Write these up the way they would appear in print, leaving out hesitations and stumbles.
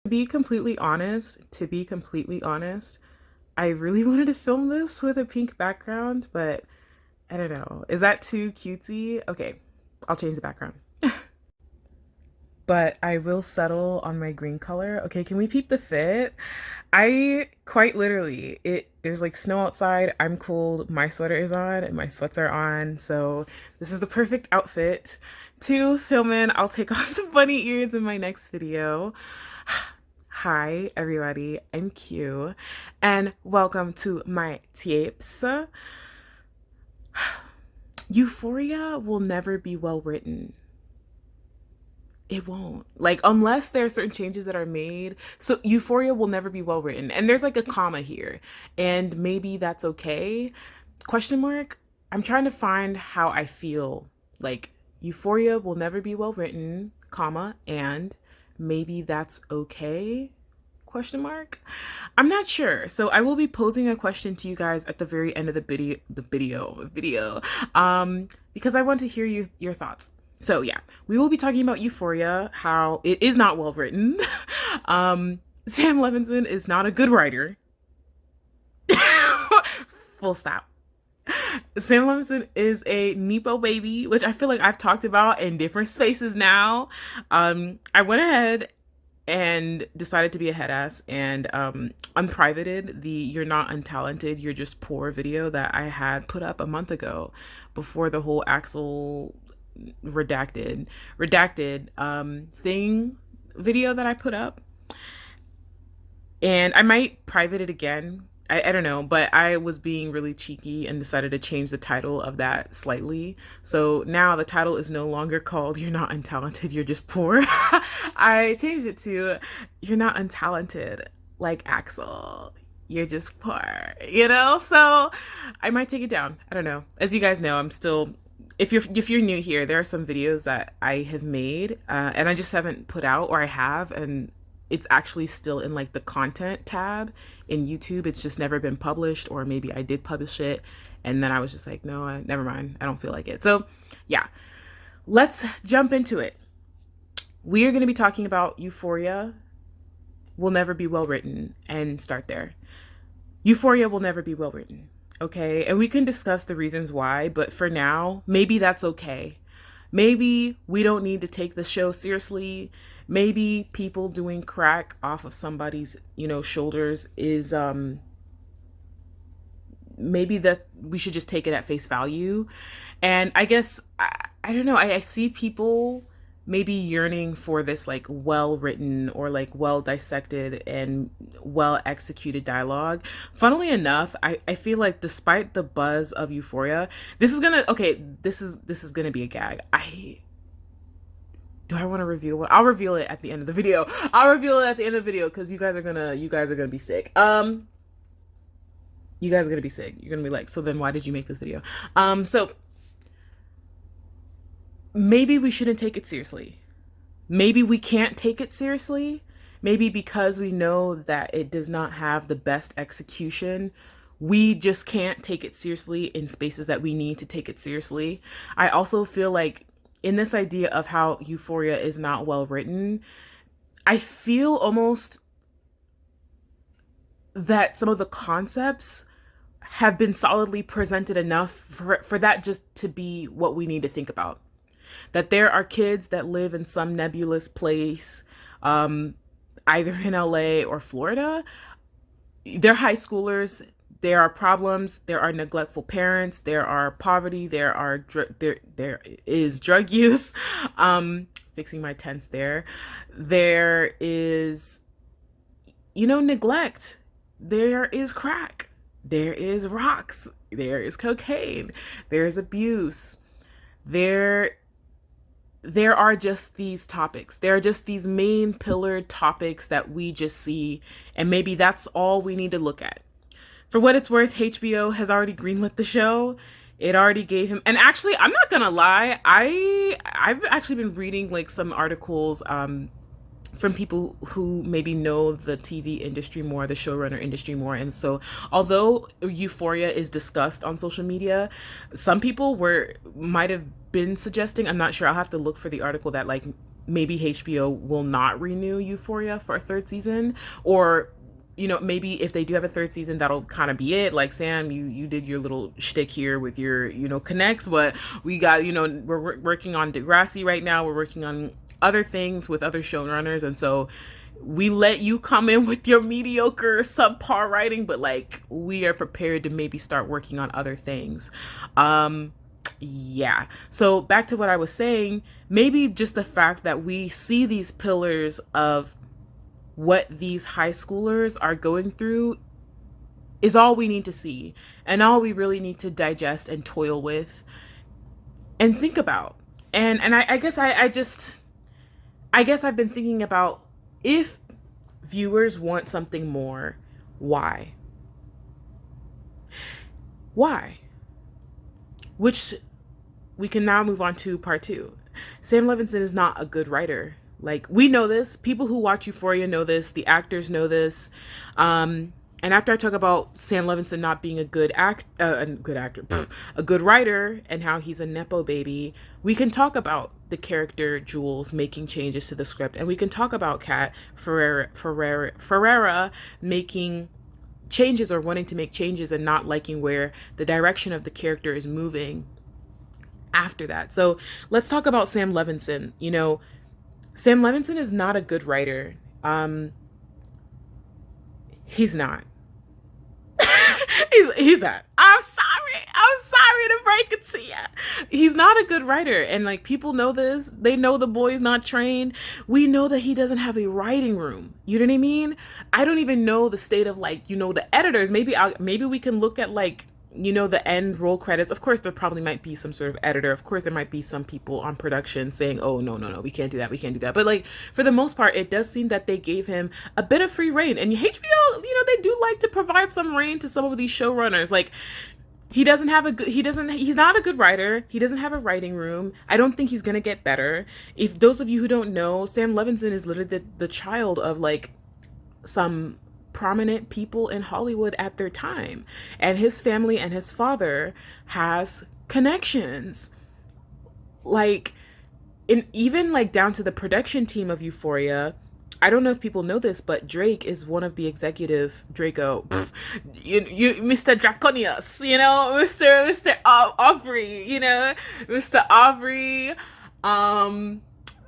To be completely honest, I really wanted to film this with a pink background, but I don't know. Is that too cutesy? Okay, I'll change the background. But I will settle on my green color. Okay, can we peep the fit? I quite literally, there's like snow outside, I'm cold, my sweater is on, and my sweats are on, so this is the perfect outfit to film in. I'll take off the bunny ears in my next video. Hi everybody, I'm Q, and welcome to my tapes. Euphoria will never be well written. It won't. Like, unless there are certain changes that are made. So Euphoria will never be well written. And there's like a comma here. And maybe that's okay. Question mark. I'm trying to find how I feel. Like, Euphoria will never be well written, comma, and maybe that's okay. Question mark. I'm not sure. So I will be posing a question to you guys at the very end of the video, because I want to hear your thoughts. So yeah, we will be talking about Euphoria, how it is not well written. Sam Levinson is not a good writer. Full stop. Sam Levinson is a Nepo baby, which I feel like I've talked about in different spaces now. I went ahead and decided to be a head ass and unprivated the "you're not untalented, you're just poor" video that I had put up a month ago before the whole Axel redacted thing video that I put up. And I might private it again. I don't know, but I was being really cheeky and decided to change the title of that slightly. So now the title is no longer called "You're not untalented, you're just poor." I changed it to "You're not untalented like Axel, you're just poor," you know? So I might take it down. I don't know. As you guys know, I'm still, if you're new here, there are some videos that I have made and I just haven't put out, or I have, and it's actually still in like the content tab in YouTube. It's just never been published, or maybe I did publish it and then I was just like, no, never mind. I don't feel like it. So yeah, let's jump into it. We are going to be talking about Euphoria will never be well written, and start there. Euphoria will never be well written. Okay. And we can discuss the reasons why, but for now, maybe that's okay. Maybe we don't need to take the show seriously. Maybe people doing crack off of somebody's, shoulders is, maybe that we should just take it at face value. And I guess, I don't know, I see people maybe yearning for this like well written or like well dissected and well executed dialogue. Funnily enough, I feel like despite the buzz of Euphoria, this is gonna be a gag. Do I want to reveal what? I'll reveal it at the end of the video. Because you guys are gonna be sick. You guys are gonna be sick. You're gonna be like, so then why did you make this video? So maybe we shouldn't take it seriously. Maybe we can't take it seriously. Maybe because we know that it does not have the best execution, we just can't take it seriously in spaces that we need to take it seriously. I also feel like in this idea of how Euphoria is not well written, I feel almost that some of the concepts have been solidly presented enough for that just to be what we need to think about. That there are kids that live in some nebulous place, either in LA or Florida. They're high schoolers. There are problems. There are neglectful parents. There are poverty. There is drug use. Fixing my tense there. There is, neglect. There is crack. There is rocks. There is cocaine. There's abuse. There are just these topics. There are just these main pillared topics that we just see, and maybe that's all we need to look at. For what it's worth, HBO has already greenlit the show. It already gave him, and actually, I'm not gonna lie, I've actually been reading like some articles from people who maybe know the TV industry more, the showrunner industry more. And so although Euphoria is discussed on social media, some people might have been suggesting, I'm not sure, I'll have to look for the article, that like maybe HBO will not renew Euphoria for a third season, or maybe if they do have a third season, that'll kind of be it. Like, Sam, you did your little shtick here with your connects, but we got we're working on Degrassi right now. We're working on other things with other showrunners, and so we let you come in with your mediocre subpar writing, but like, we are prepared to maybe start working on other things. Yeah. So back to what I was saying, maybe just the fact that we see these pillars of what these high schoolers are going through is all we need to see, and all we really need to digest and toil with and think about. And I guess I guess I've been thinking about, if viewers want something more, why? Why? Which we can now move on to part 2. Sam Levinson is not a good writer. Like, we know this. People who watch Euphoria know this. The actors know this. And after I talk about Sam Levinson not being a good writer, and how he's a Nepo baby, we can talk about the character Jules making changes to the script, and we can talk about Kat Ferreira making changes, or wanting to make changes, and not liking where the direction of the character is moving after that. So let's talk about Sam Levinson. Sam Levinson is not a good writer. He's not. he's not. I'm sorry to break it to you. He's not a good writer, and like, people know this. They know the boy's not trained. We know that he doesn't have a writing room. You know what I mean? I don't even know the state of, like, the editors. Maybe we can look at, like, the end roll credits. Of course, there probably might be some sort of editor. Of course, there might be some people on production saying, oh, no, we can't do that. But like, for the most part, it does seem that they gave him a bit of free reign. And HBO, they do like to provide some reign to some of these showrunners. Like, he's not a good writer. He doesn't have a writing room. I don't think he's going to get better. If those of you who don't know, Sam Levinson is literally the child of, like, some prominent people in Hollywood at their time, and his family and his father has connections, like, even like down to the production team of Euphoria. I don't know if people know this, but Drake is one of the executive you Mr. Draconius, Mr. Aubrey, Mr. Aubrey.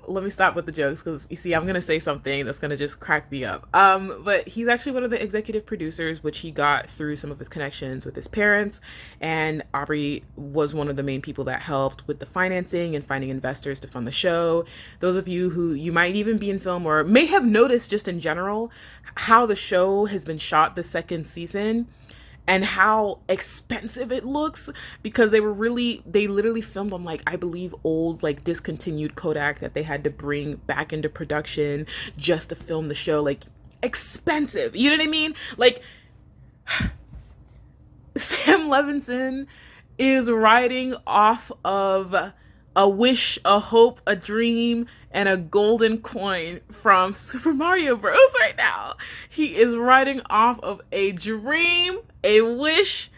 Let me stop with the jokes, because you see, I'm going to say something that's going to just crack me up. But he's actually one of the executive producers, which he got through some of his connections with his parents. And Aubrey was one of the main people that helped with the financing and finding investors to fund the show. Those of you who you might even be in film, or may have noticed just in general how the show has been shot the second season, and how expensive it looks, because they literally filmed on, like, I believe old, like, discontinued Kodak that they had to bring back into production just to film the show. Like, expensive, you know what I mean? Like, Sam Levinson is riding off of a wish, a hope, a dream, and a golden coin from Super Mario Bros. Right now. He is riding off of a dream, a wish,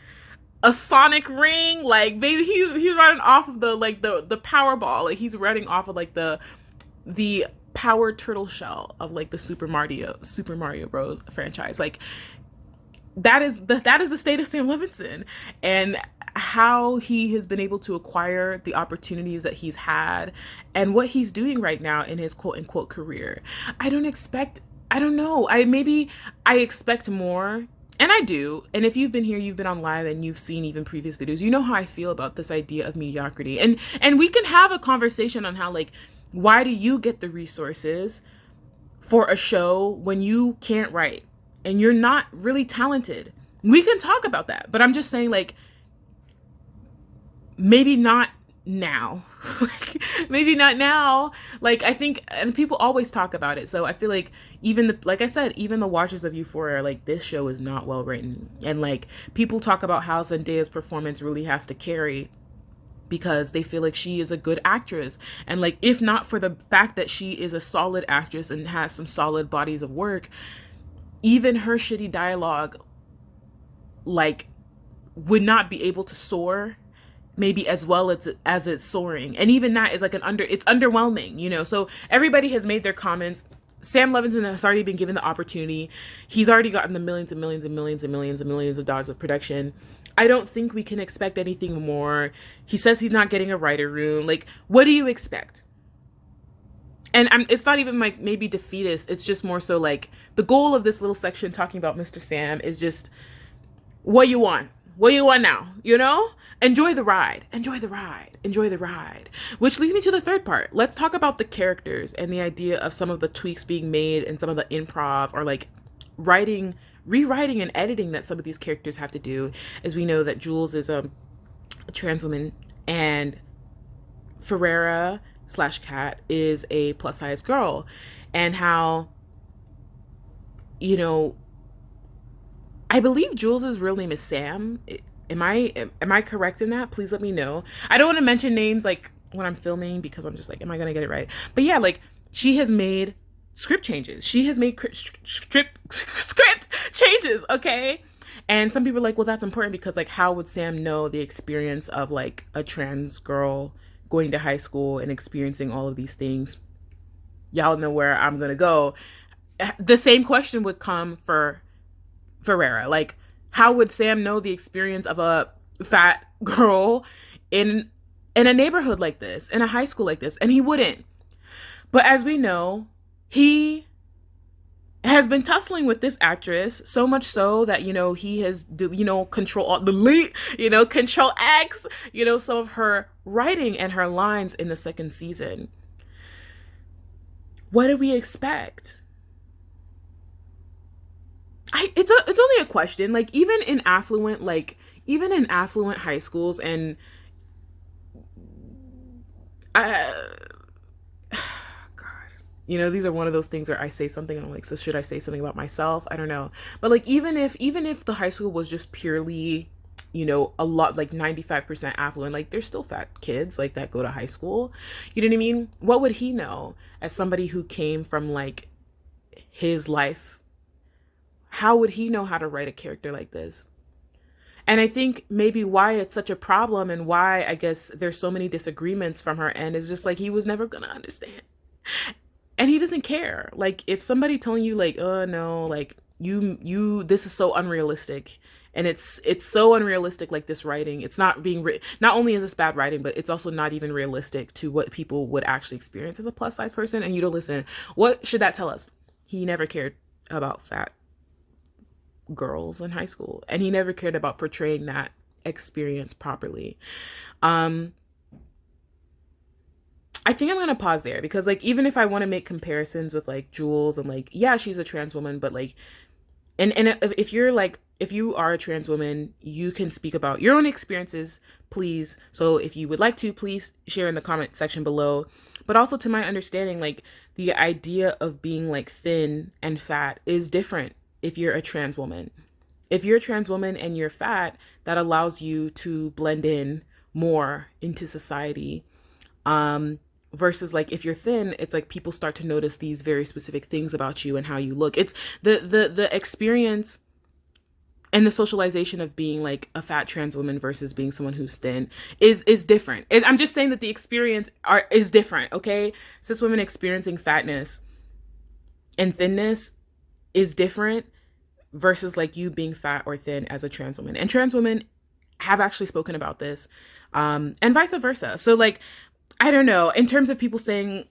a Sonic ring. Like, baby, he's riding off of the Powerball. Like, he's riding off of, like, the power turtle shell of, like, the Super Mario Bros. Franchise. Like, that is the state of Sam Levinson, and how he has been able to acquire the opportunities that he's had, and what he's doing right now in his quote unquote career. I expect more, and I do. And if you've been here, you've been on live, and you've seen even previous videos, you know how I feel about this idea of mediocrity. And we can have a conversation on how, like, why do you get the resources for a show when you can't write and you're not really talented? We can talk about that, but I'm just saying, like, maybe not now. Maybe not now. Like, I think, and people always talk about it, so I feel like even the watchers of Euphoria are like, this show is not well written. And like, people talk about how Zendaya's performance really has to carry, because they feel like she is a good actress, and like, if not for the fact that she is a solid actress and has some solid bodies of work, even her shitty dialogue, like, would not be able to soar maybe as well as it's soaring. And even that is like it's underwhelming, you know. So everybody has made their comments. Sam Levinson has already been given the opportunity. He's already gotten the millions and millions and millions and millions and millions of dollars of production. I don't think we can expect anything more. He says he's not getting a writer room. Like, what do you expect? And it's not even like maybe defeatist. It's just more so like the goal of this little section talking about Mr. Sam is just what you want. What you want now, you know? Enjoy the ride. Enjoy the ride. Enjoy the ride. Which leads me to the third part. Let's talk about the characters and the idea of some of the tweaks being made and some of the improv or like rewriting and editing that some of these characters have to do. As we know that Jules is a trans woman and Ferreira / Kat is a plus size girl, and how, you know, I believe Jules's real name is Sam. Am I correct in that? Please let me know. I don't want to mention names like when I'm filming because I'm just like, am I gonna get it right? But yeah, like she has made script changes. She has made script changes, okay? And some people are like, well, that's important because like how would Sam know the experience of like a trans girl going to high school and experiencing all of these things? Y'all know where I'm gonna go. The same question would come for Ferreira. Like, how would Sam know the experience of a fat girl in a neighborhood like this, in a high school like this? And he wouldn't. But as we know, he has been tussling with this actress so much so that, you know, he has, you know, control X, you know, some of her writing and her lines in the second season. What do we expect? It's only a question. Like even in affluent high schools, and you know, these are one of those things where I say something and I'm like, so should I say something about myself? I don't know. But like even if the high school was just purely, you know, a lot like 95% affluent, like there's still fat kids like that go to high school. You know what I mean? What would he know as somebody who came from like his life? How would he know how to write a character like this? And I think maybe why it's such a problem and why I guess there's so many disagreements from her end is just like he was never gonna understand. And he doesn't care. Like if somebody telling you like, oh no, like you this is so unrealistic. And it's so unrealistic, like this writing. It's not being not only is this bad writing, but it's also not even realistic to what people would actually experience as a plus size person. And you don't listen. What should that tell us? He never cared about fat girls in high school, and he never cared about portraying that experience properly. I think I'm gonna pause there because like even if I want to make comparisons with like Jules and like yeah she's a trans woman, but like and if you are a trans woman, you can speak about your own experiences, please. So if you would like to, please share in the comment section below. But also to my understanding, like the idea of being like thin and fat is different. If you're a trans woman, if you're a trans woman and you're fat, that allows you to blend in more into society. Versus like if you're thin, it's like people start to notice these very specific things about you and how you look. It's the experience and the socialization of being like a fat trans woman versus being someone who's thin is different. I'm just saying that the experience is different. Okay, cis women experiencing fatness and thinness is different versus like you being fat or thin as a trans woman. And trans women have actually spoken about this, and vice versa. So like, I don't know, in terms of people saying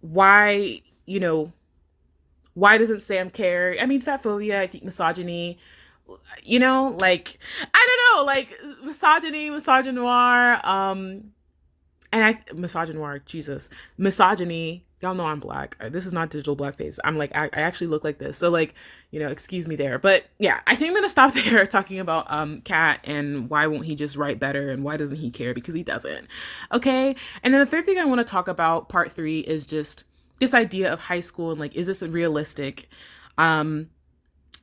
why, you know, why doesn't Sam care? I mean, fat phobia, I think misogyny, you know, like, I don't know, like misogyny, misogynoir, misogyny. Y'all know I'm black. This is not digital blackface. I'm like, I actually look like this. So like, you know, excuse me there. But yeah, I think I'm going to stop there talking about Kat and why won't he just write better and why doesn't he care? Because he doesn't. Okay. And then the third thing I want to talk about, part 3, is just this idea of high school and like, is this realistic?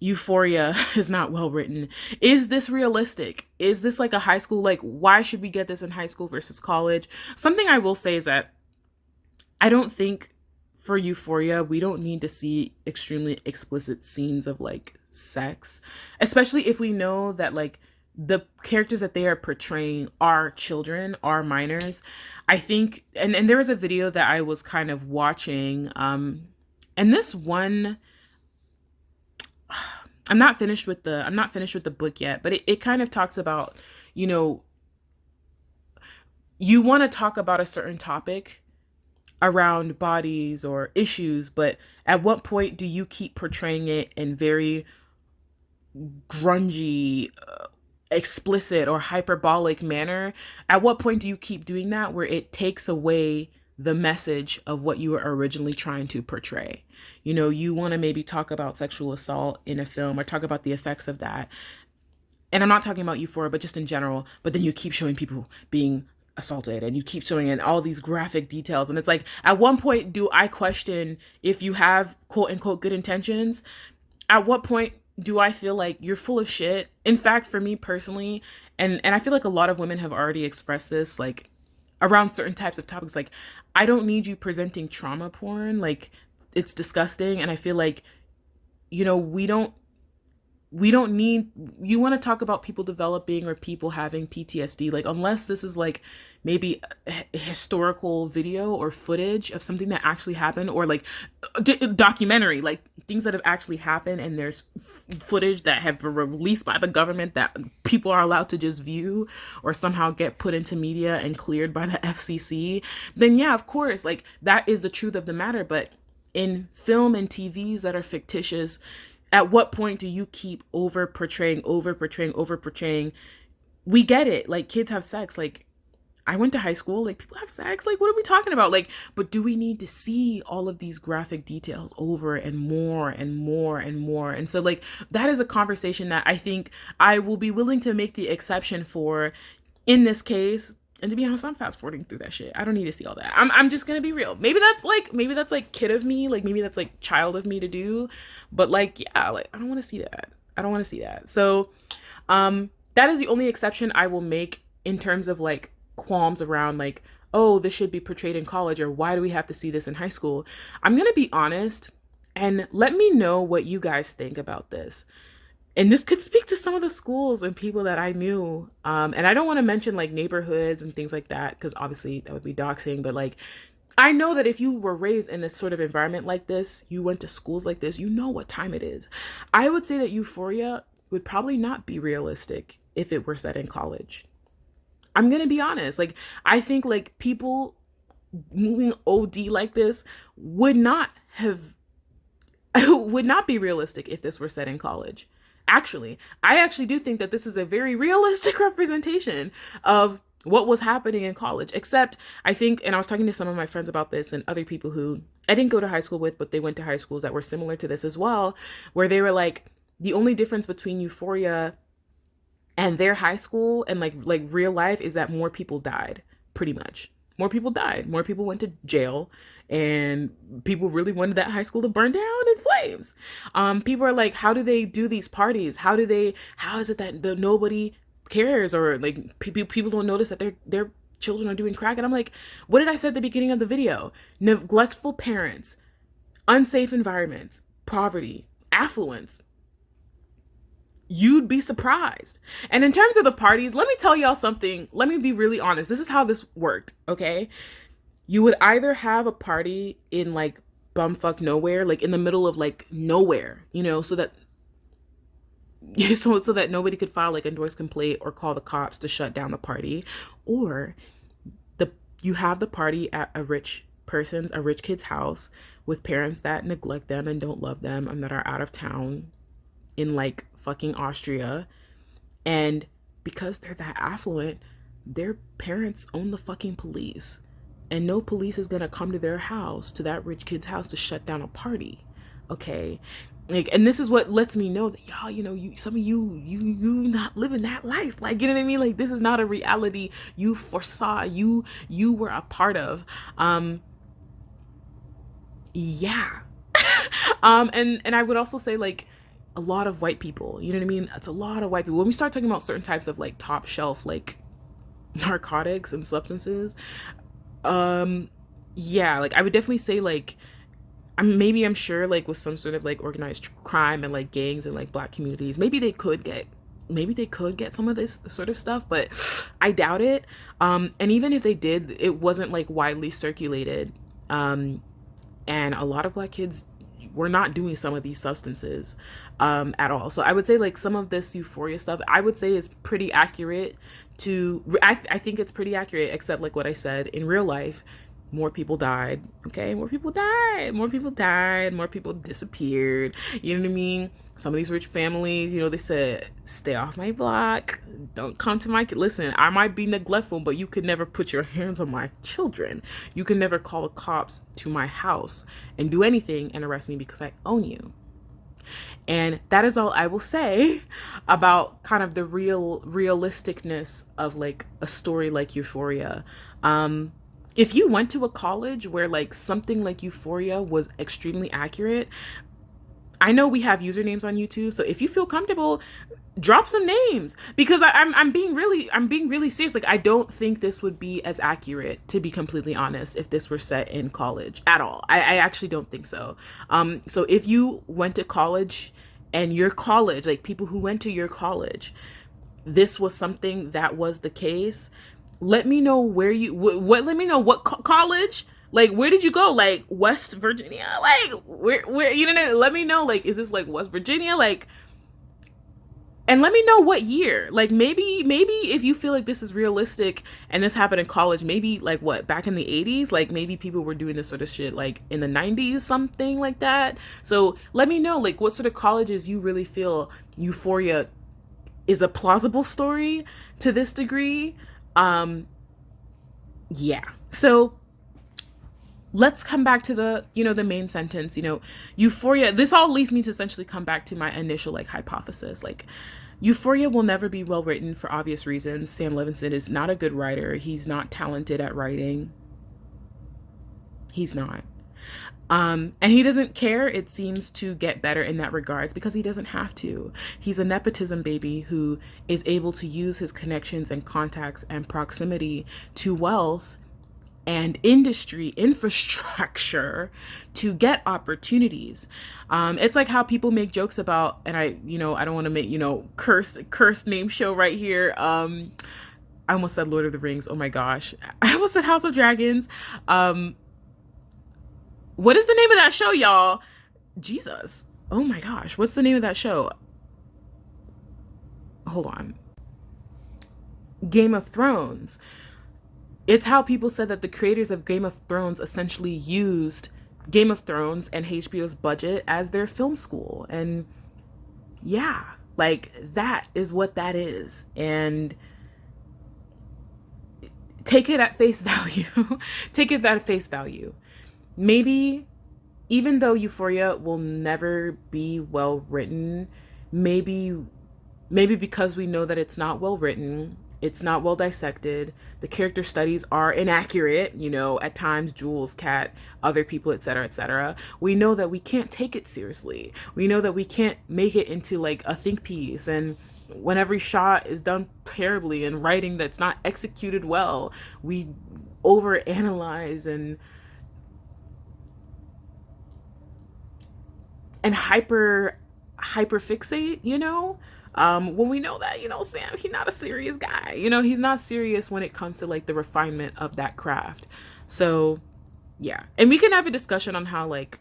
Euphoria is not well written. Is this realistic? Is this like a high school? Like, why should we get this in high school versus college? Something I will say is that I don't think for Euphoria, we don't need to see extremely explicit scenes of like sex, especially if we know that like the characters that they are portraying are children, are minors. I think, and there was a video that I was kind of watching, and this one, I'm not finished with the book yet, but it kind of talks about, you know, you want to talk about a certain topic around bodies or issues, but at what point do you keep portraying it in very grungy, explicit, or hyperbolic manner? At what point do you keep doing that where it takes away the message of what you were originally trying to portray? You know, you want to maybe talk about sexual assault in a film or talk about the effects of that. And I'm not talking about Euphoria, but just in general. But then you keep showing people being assaulted and you keep showing in all these graphic details. And it's like, at one point, do I question if you have quote unquote good intentions? At what point do I feel like you're full of shit? In fact, for me personally, and I feel like a lot of women have already expressed this, like around certain types of topics, like I don't need you presenting trauma porn. Like it's disgusting. And I feel like, you know, we don't need, you want to talk about people developing or people having PTSD, like unless this is like maybe a historical video or footage of something that actually happened, or like documentary, like things that have actually happened, and there's footage that have been released by the government that people are allowed to just view or somehow get put into media and cleared by the FCC, then yeah, of course, like that is the truth of the matter. But in film and TVs that are fictitious, at what point do you keep over portraying? We get it. Like kids have sex. Like I went to high school. Like people have sex. Like what are we talking about? Like, but do we need to see all of these graphic details over and more and more and more? And so like that is a conversation that I think I will be willing to make the exception for in this case. And to be honest, I'm fast forwarding through that shit. I don't need to see all that. I'm just gonna be real. Maybe that's like kid of me, like maybe that's like child of me to do. But like, yeah, like I don't want to see that. I don't want to see that. So that is the only exception I will make in terms of like qualms around like, oh, this should be portrayed in college, or why do we have to see this in high school? I'm gonna be honest and let me know what you guys think about this. And this could speak to some of the schools and people that I knew. And I don't want to mention like neighborhoods and things like that, because obviously that would be doxing. But like, I know that if you were raised in this sort of environment like this, you went to schools like this, you know what time it is. I would say that Euphoria would probably not be realistic if it were set in college. I'm going to be honest. Like, I think like people moving OD like this would not have, would not be realistic if this were set in college. Actually, I actually do think that this is a very realistic representation of what was happening in college. Except I think, and I was talking to some of my friends about this and other people who I didn't go to high school with, but they went to high schools that were similar to this as well, where they were like, the only difference between Euphoria and their high school and like real life is that more people died, pretty much. More people died. More people went to jail. And people really wanted that high school to burn down in flames. People are like, how do they do these parties? How is it that nobody cares? Or like people don't notice that their children are doing crack? And I'm like, what did I say at the beginning of the video? Neglectful parents, unsafe environments, poverty, affluence. You'd be surprised. And in terms of the parties, let me tell y'all something. Let me be really honest. This is how this worked, okay? You would either have a party in like bumfuck nowhere, like in the middle of like nowhere, you know, so that nobody could file like a noise complaint or call the cops to shut down the party, or you have the party at a rich kid's house with parents that neglect them and don't love them and that are out of town in like fucking Austria, and because they're that affluent, their parents own the fucking police. And no police is gonna come to their house, to that rich kid's house, to shut down a party, okay? Like, and this is what lets me know that y'all, you know, some of you not living that life. Like, you know what I mean? Like, this is not a reality you foresaw, you were a part of. Yeah. And I would also say like a lot of white people. You know what I mean? It's a lot of white people. When we start talking about certain types of like top shelf like narcotics and substances. Yeah, like I would definitely say like I'm sure like with some sort of like organized crime and like gangs and like black communities, maybe they could get maybe they could get some of this sort of stuff, but I doubt it. And even if they did, it wasn't like widely circulated. And a lot of Black kids were not doing some of these substances at all. So I would say like some of this Euphoria stuff, I would say is pretty accurate to, I think it's pretty accurate, except like what I said, in real life, more people died. Okay, more people died, more people disappeared. You know what I mean? Some of these rich families, you know, they said, stay off my block, don't come to my kid. Listen, I might be neglectful, but you could never put your hands on my children. You can never call the cops to my house and do anything and arrest me because I own you. And that is all I will say about kind of the realisticness of like a story like Euphoria. If you went to a college where like something like Euphoria was extremely accurate, I know we have usernames on YouTube, so if you feel comfortable, drop some names, because I'm being really serious. Like, I don't think this would be as accurate, to be completely honest, if this were set in college at all. I actually don't think so. So if you went to college and your college, like people who went to your college, this was something that was the case, let me know where you let me know what college. Like, where did you go? Like, West Virginia? Like, where, you know, let me know, like, is this, like, West Virginia? Like, and let me know what year. Like, maybe if you feel like this is realistic and this happened in college, maybe, like, what, back in the 80s? Like, maybe people were doing this sort of shit, like, in the 90s, something like that. So, let me know, like, what sort of colleges you really feel Euphoria is a plausible story to this degree. Yeah. So, let's come back to the, you know, the main sentence, you know, Euphoria. This all leads me to essentially come back to my initial like hypothesis. Like, Euphoria will never be well written for obvious reasons. Sam Levinson is not a good writer. He's not talented at writing. He's not. And he doesn't care, it seems, to get better in that regards, because he doesn't have to. He's a nepotism baby who is able to use his connections and contacts and proximity to wealth and industry infrastructure to get opportunities. It's like how people make jokes about, and I don't want to make, cursed name show right here. I almost said Lord of the Rings. Oh my gosh. I almost said House of Dragons. What is the name of that show, y'all? Jesus. Oh my gosh. What's the name of that show? Hold on. Game of Thrones. It's how people said that the creators of Game of Thrones essentially used Game of Thrones and HBO's budget as their film school. And yeah, like, that is what that is. And take it at face value. Take it at face value. Maybe, even though Euphoria will never be well written, maybe because we know that it's not well written, it's not well dissected, the character studies are inaccurate, at times, Jules, Kat, other people, etc., we know that we can't take it seriously. We know that we can't make it into like a think piece, and when every shot is done terribly and writing that's not executed well, we overanalyze and hyper fixate, when we know that, Sam, he's not a serious guy. He's not serious when it comes to like the refinement of that craft. So yeah. And we can have a discussion on how like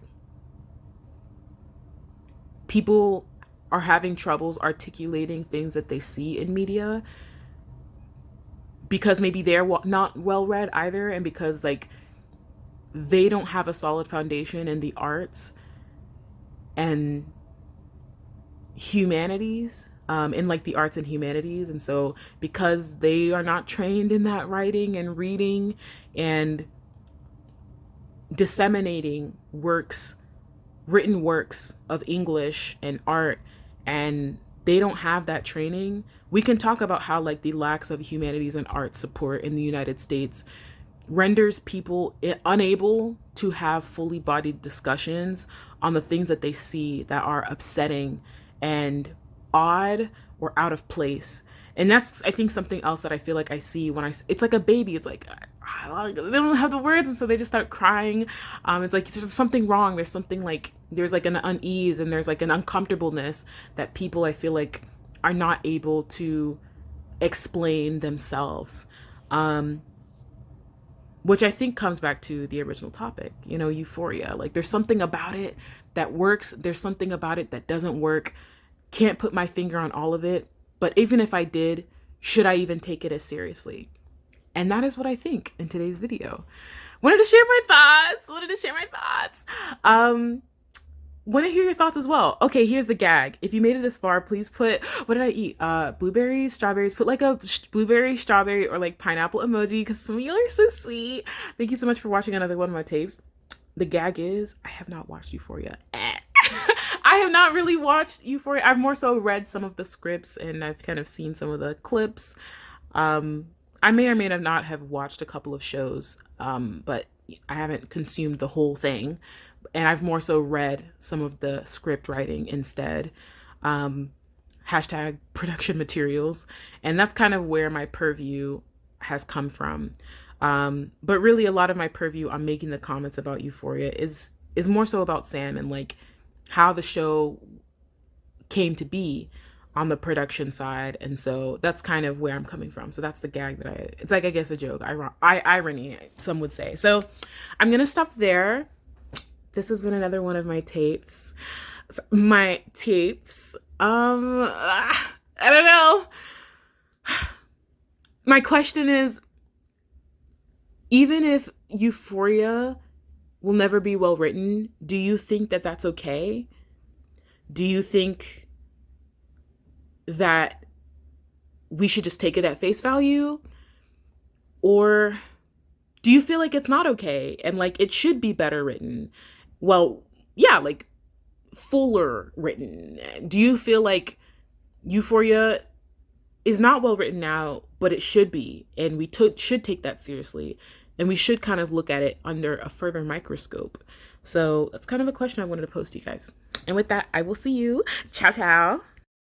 people are having troubles articulating things that they see in media because maybe they're not well read either, and because like they don't have a solid foundation in the arts and humanities, in like the arts and humanities. And so because they are not trained in that writing and reading and disseminating written works of English and art, and they don't have that training, we can talk about how like the lacks of humanities and art support in the United States renders people unable to have fully bodied discussions on the things that they see that are upsetting and odd or out of place. And that's, I think, something else that I feel like I see when it's like a baby. It's like, they don't have the words, and so they just start crying. It's like there's something wrong. There's something like, there's like an unease and there's like an uncomfortableness that people, I feel like, are not able to explain themselves. Which I think comes back to the original topic, you know, euphoria. Like, there's something about it that works, there's something about it that doesn't work. Can't put my finger on all of it, but even if I did, should I even take it as seriously? And that is what I think in today's video. Wanted to share my thoughts. Want to hear your thoughts as well. Okay, here's the gag. If you made it this far, please put, what did I eat? Blueberries, strawberries. Put like a blueberry, strawberry, or like pineapple emoji, because some of y'all are so sweet. Thank you so much for watching another one of my tapes. The gag is, I have not watched Euphoria. I have not really watched Euphoria. I've more so read some of the scripts, and I've kind of seen some of the clips. I may or may not have watched a couple of shows, but I haven't consumed the whole thing. And I've more so read some of the script writing instead. Hashtag production materials. And that's kind of where my purview has come from. But really a lot of my purview on making the comments about Euphoria is more so about Sam and like how the show came to be on the production side. And so that's kind of where I'm coming from. So that's the gag that it's like, I guess, a joke, irony, some would say. So I'm going to stop there. This has been another one of my tapes. I don't know. My question is, even if Euphoria will never be well written, do you think that that's okay? Do you think that we should just take it at face value? Or do you feel like it's not okay and like it should be better written? Well, yeah, like fuller written. Do you feel like Euphoria is not well written now, but it should be, and we should take that seriously, and we should kind of look at it under a further microscope? So that's kind of a question I wanted to pose to you guys. And with that, I will see you. Ciao, ciao.